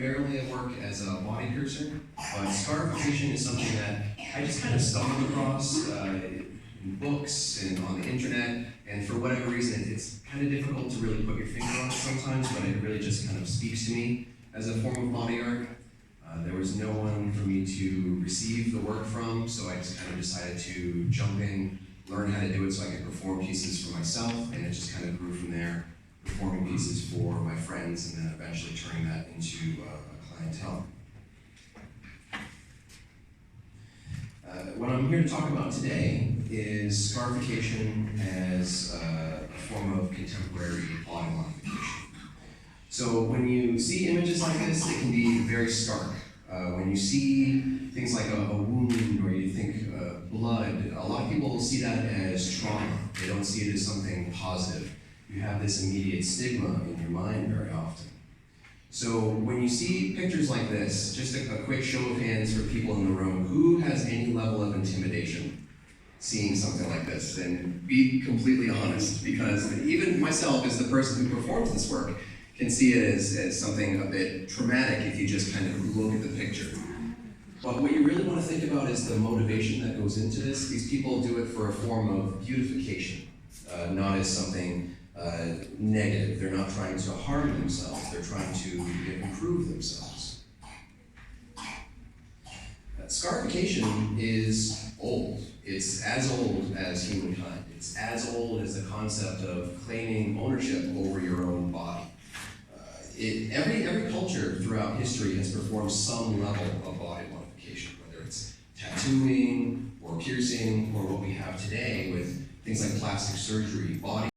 primarily at work as a body piercer, but scarification is something that I just kind of stumbled across in books and on the internet, and for whatever reason, it's kind of difficult to really put your finger on it sometimes, but it really just kind of speaks to me as a form of body art. There was no one for me to receive the work from, so I just kind of decided to jump in, learn how to do it so I could perform pieces for myself, and it just kind of grew from there, performing pieces for my friends and then eventually turning that into a clientele. What I'm here to talk about today is scarification as a form of contemporary body modification. So when you see images like this, it can be very stark. When you see things like a wound or you think blood, a lot of people will see that as trauma. They don't see it as something positive. You have this immediate stigma in your mind very often. So when you see pictures like this, just a quick show of hands for people in the room, who has any level of intimidation seeing something like this? And be completely honest, because even myself as the person who performs this work can see it as something a bit traumatic if you just kind of look at the picture. But what you really want to think about is the motivation that goes into this. These people do it for a form of beautification, not as something negative. They're not trying to harm themselves, they're trying to improve themselves. Scarification is old. It's as old as humankind. It's as old as the concept of claiming ownership over your own body. Every culture throughout history has performed some level of body modification, whether it's tattooing or piercing or what we have today with things like plastic surgery, body